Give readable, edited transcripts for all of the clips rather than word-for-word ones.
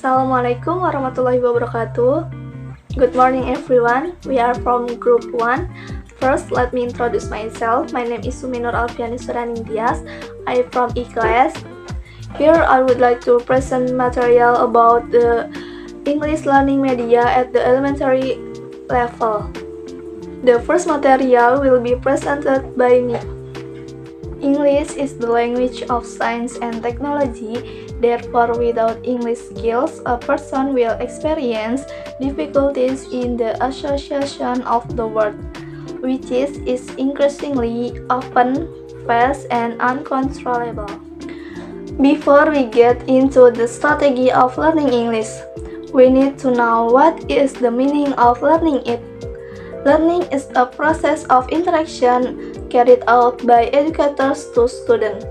Assalamualaikum warahmatullahi wabarakatuh. Good morning everyone. We are from group 1. First, let me introduce myself. My name is Umi Nur Alfiany S. I am from E class. Here I would like to present material about the English learning media at the elementary level. The first material will be presented by me. English is the language of science and technology. Therefore, without English skills, a person will experience difficulties in the association of the word, which is increasingly often fast and uncontrollable. Before we get into the strategy of learning English, we need to know what is the meaning of learning it. Learning is a process of interaction carried out by educators to students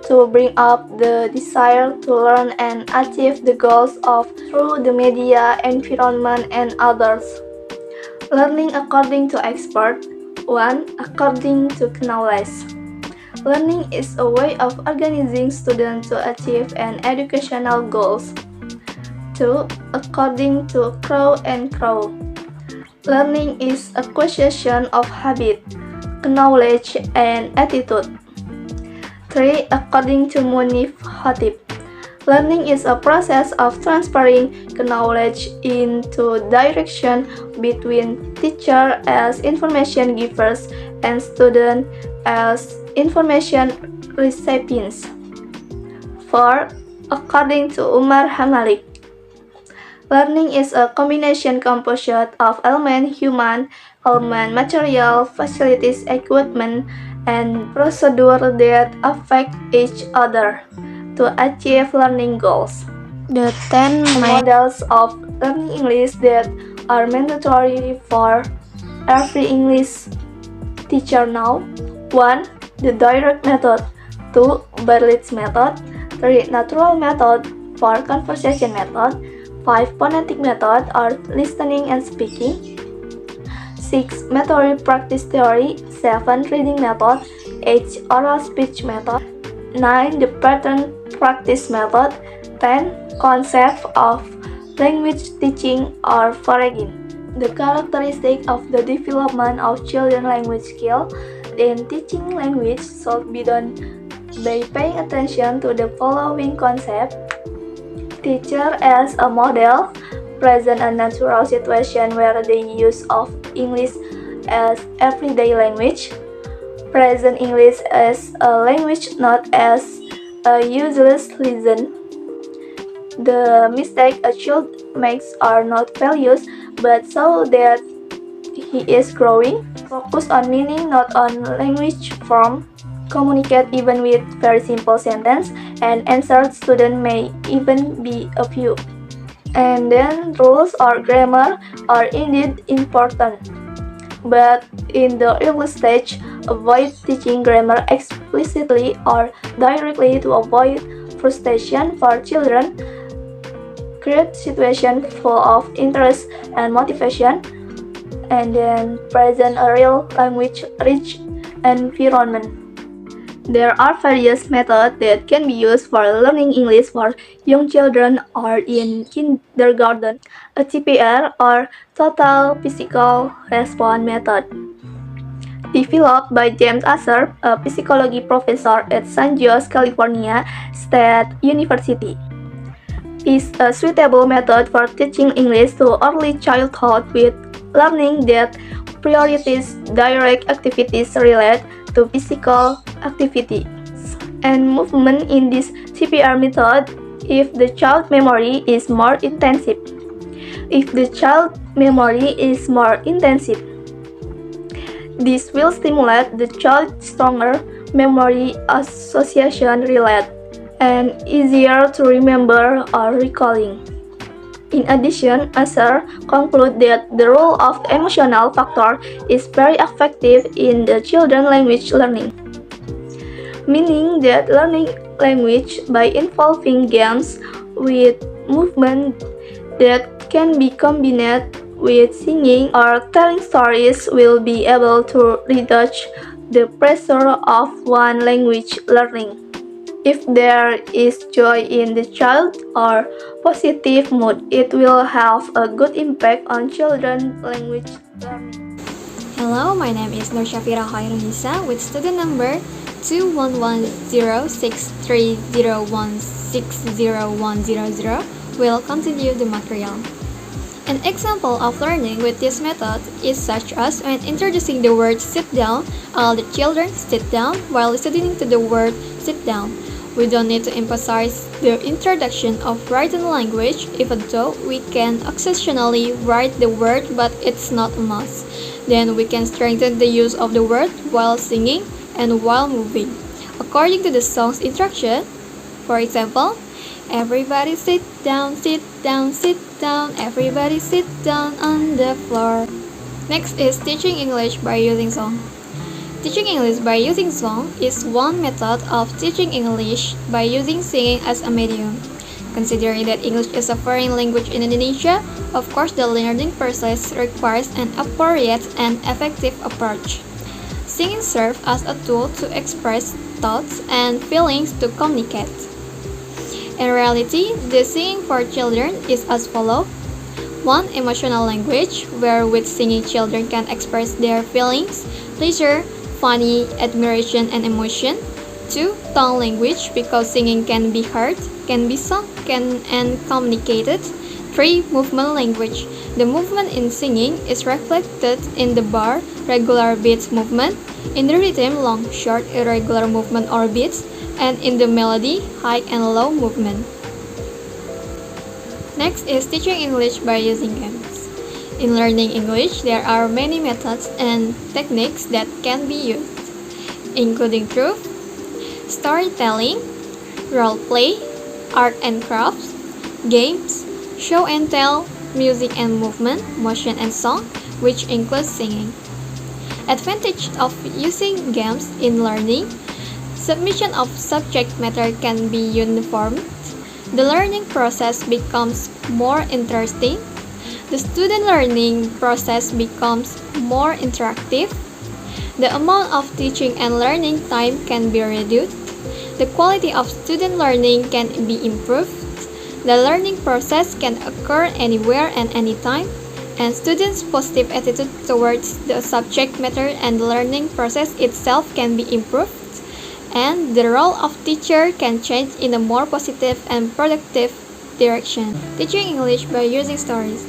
to bring up the desire to learn and achieve the goals of through the media, environment, and others. Learning according to expert. 1. According to knowledge. Learning is a way of organizing students to achieve an educational goals. 2. According to Crow and Crow. Learning is a question of habit, knowledge, and attitude. 3. According to Munif Khatib. Learning is a process of transferring knowledge into direction between teacher as information givers and student as information recipients. 4. According to Umar Hamalik. Learning is a combination composite of human element, material, facilities, equipment, and procedure that affect each other to achieve learning goals. The 10 models of learning English that are mandatory for every English teacher now. 1. The direct method. 2. Bartlett method. 3. Natural method. 4. Conversation method. 5. Phonetic method or listening and speaking. 6. Metode practice theory. 7. Reading method. 8. Oral speech method. 9. The pattern practice method. 10. Concept of language teaching or foreign. The characteristic of the development of children language skill in teaching language should be done by paying attention to the following concept. Teacher as a model. Present a natural situation where the use of English as everyday language. Present English as a language, not as a useless listen. The mistake a child makes are not values, but so that he is growing. Focus on meaning, not on language form. Communicate even with very simple sentence, and answer student may even be a few. And then rules or grammar are indeed important. But in the early stage, avoid teaching grammar explicitly or directly to avoid frustration for children. Create situation full of interest and motivation, and then present a real language-rich environment. There are various methods that can be used for learning English for young children or in kindergarten. A TPR or Total Physical Response Method, developed by James Dasar, a psychology professor at San Jose, California State University, is a suitable method for teaching English to early childhood with learning that prioritizes direct activities related to physical activities and movement. In this CPR method, if the child memory is more intensive. This will stimulate the child's stronger memory association relate and easier to remember or recalling. In addition, Asar concludes that the role of the emotional factor is very effective in the children's language learning, meaning that learning language by involving games with movement that can be combined with singing or telling stories will be able to reduce the pressure of one language learning. If there is joy in the child or positive mood, it will have a good impact on children's language learning. Hello, my name is Nur Shafira Khoirun N with student number 21106301601000. We'll continue the material. An example of learning with this method is such as when introducing the word sit down, all the children sit down while listening to the word sit down. We don't need to emphasize the introduction of written language, even though we can occasionally write the word, but it's not a must. Then we can strengthen the use of the word while singing and while moving. According to the song's instruction, for example, everybody sit down, sit down, sit down, everybody sit down on the floor. Next is teaching English by using song. Teaching English by using song is one method of teaching English by using singing as a medium. Considering that English is a foreign language in Indonesia, of course the learning process requires an appropriate and effective approach. Singing serves as a tool to express thoughts and feelings to communicate. In reality, the singing for children is as follows. 1. Emotional language, where with singing children can express their feelings, pleasure, funny, admiration, and emotion. 2. Tone language, because singing can be heard, can be sung, and communicated. 3. Movement language. The movement in singing is reflected in the bar, regular beats movement, in the rhythm, long, short, irregular movement or beats, and in the melody, high and low movement. Next is teaching English by using games. In learning English, there are many methods and techniques that can be used, including through storytelling, role play, art and crafts, games, show and tell, music and movement, motion and song, which includes singing. Advantage of using games in learning: submission of subject matter can be uniformed. The learning process becomes more interesting. The student learning process becomes more interactive. The amount of teaching and learning time can be reduced. The quality of student learning can be improved. The learning process can occur anywhere and anytime. And students' positive attitude towards the subject matter and the learning process itself can be improved. And the role of teacher can change in a more positive and productive direction. Teaching English by using stories.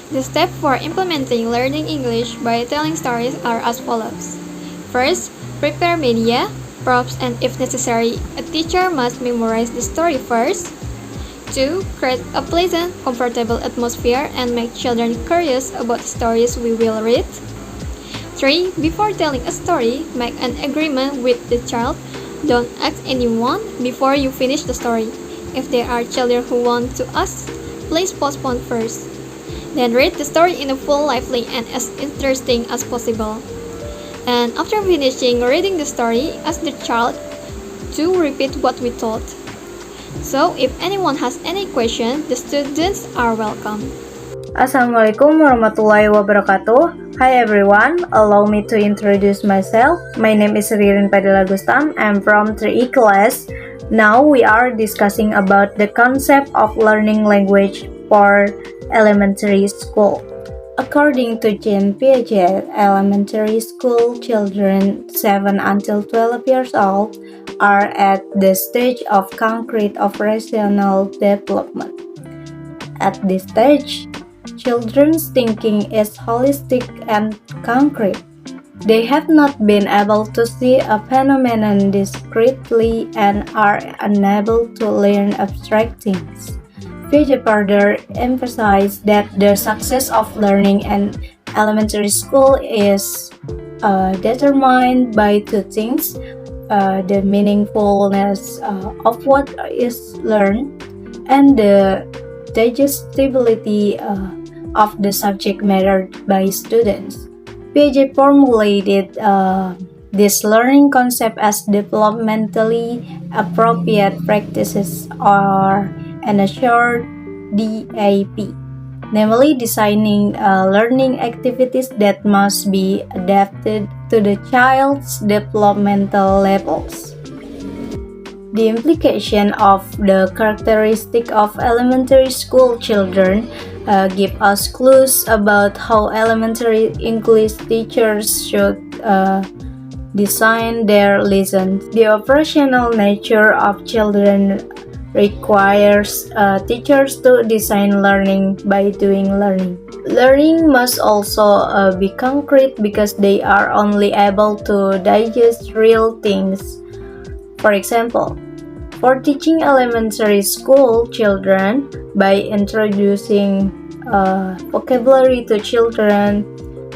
The steps for implementing learning English by telling stories are as follows. First, prepare media, props, and if necessary, a teacher must memorize the story first. 2. Create a pleasant, comfortable atmosphere and make children curious about the stories we will read. 3. Before telling a story, make an agreement with the child. Don't ask anyone before you finish the story. If there are children who want to ask, please postpone first. Then read the story in a full, lively, and as interesting as possible. And after finishing reading the story, ask the child to repeat what we taught. So, if anyone has any question, the students are welcome. Assalamualaikum warahmatullahi wabarakatuh. Hi everyone, allow me to introduce myself. My name is Ririn Gustam. I'm from 3E class. Now we are discussing about the concept of learning language for elementary school. According to Jean Piaget, elementary school children 7 until 12 years old are at the stage of concrete operational development. At this stage, children's thinking is holistic and concrete. They have not been able to see a phenomenon discretely and are unable to learn abstract things. Piaget further emphasized that the success of learning in elementary school is determined by two things: the meaningfulness of what is learned and the digestibility of the subject matter by students. Piaget formulated this learning concept as developmentally appropriate practices or an assured DAP, namely designing learning activities that must be adapted to the child's developmental levels. The implication of the characteristic of elementary school children give us clues about how elementary English teachers should design their lessons. The operational nature of children requires teachers to design learning by doing learning. Learning must also be concrete because they are only able to digest real things. For example, for teaching elementary school children by introducing vocabulary to children,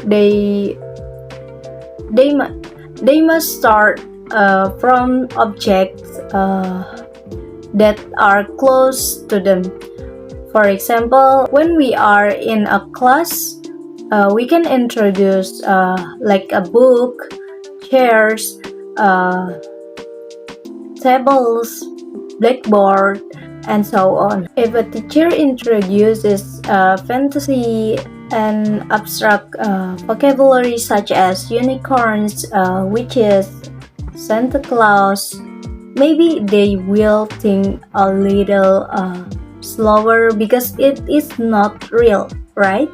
they must start from objects that are close to them. For example, when we are in a class, we can introduce like a book, chairs, tables, blackboard, and so on. If a teacher introduces fantasy and abstract vocabulary such as unicorns, witches, Santa Claus, maybe they will think a little slower because it is not real, right?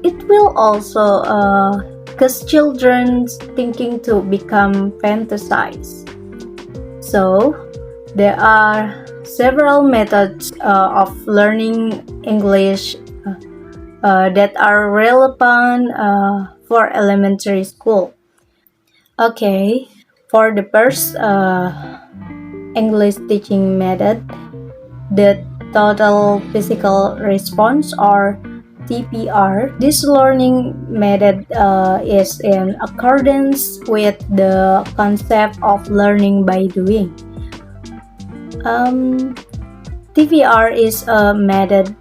It will also cause children's thinking to become fantasized. So, there are several methods of learning English that are relevant for elementary school. Okay, for the first English teaching method, the total physical response or TPR. This learning method is in accordance with the concept of learning by doing. TPR is a method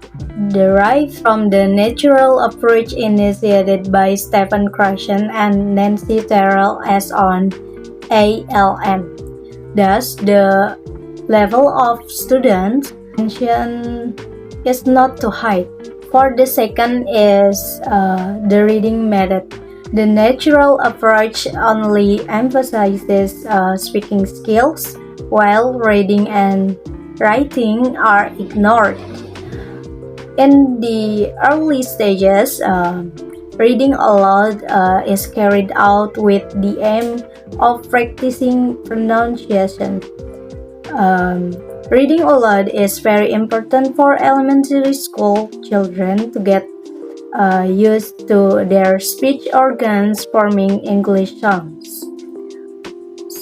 derived from the natural approach initiated by Stephen Krashen and Nancy Terrell as on ALM. Thus, the level of students' attention is not too high. For the second is the reading method. The natural approach only emphasizes speaking skills, while reading and writing are ignored. In the early stages, reading aloud is carried out with the aim of practicing pronunciation. Reading aloud is very important for elementary school children to get used to their speech organs forming English sounds.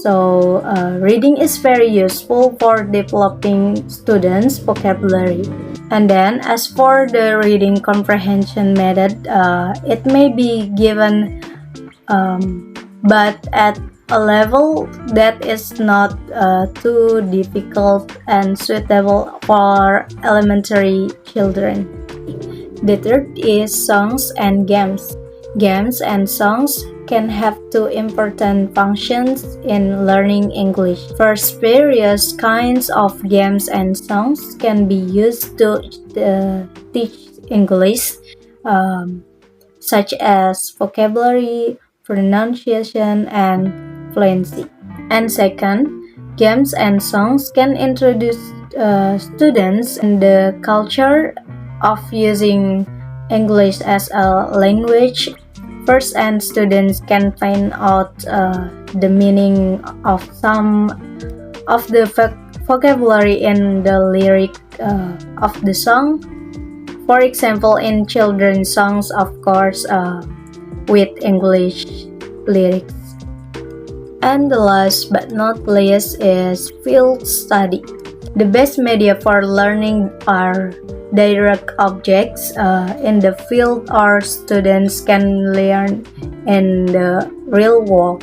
So, reading is very useful for developing students' vocabulary. And then, as for the reading comprehension method, it may be given, but at a level that is not too difficult and suitable for elementary children. The third is songs and games. Games and songs can have two important functions in learning English. First, various kinds of games and songs can be used to teach English, such as vocabulary, pronunciation, and fluency. And second, games and songs can introduce students in the culture of using English as a language. First, and students can find out the meaning of some of the vocabulary in the lyric of the song. For example, in children's songs, of course, with English lyrics. And the last but not least is field study. The best media for learning are direct objects in the field, or students can learn in the real world.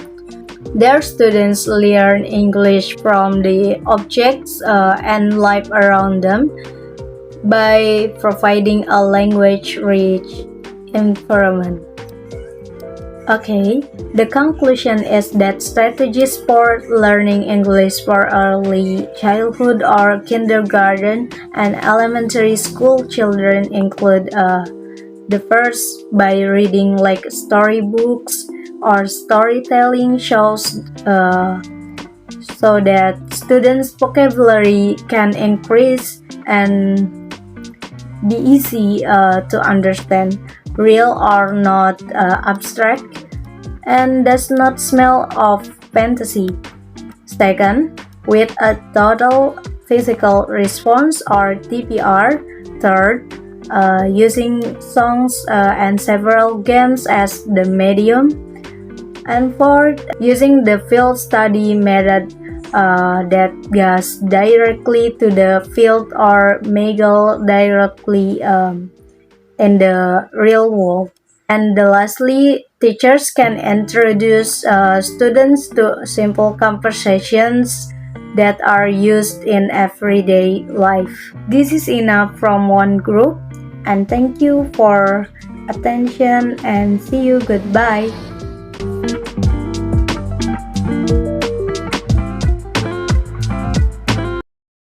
Their students learn English from the objects and life around them by providing a language-rich environment. Okay, the conclusion is that strategies for learning English for early childhood or kindergarten and elementary school children include the first, by reading like storybooks or storytelling shows so that students' vocabulary can increase and be easy to understand, real or not abstract, and does not smell of fantasy. Second, with a total physical response or TPR. Third, using songs and several games as the medium. And fourth, using the field study method that goes directly to the field or may go directly in the real world. And lastly, teachers can introduce students to simple conversations that are used in everyday life. This is enough from one group, and thank you for attention and see you goodbye.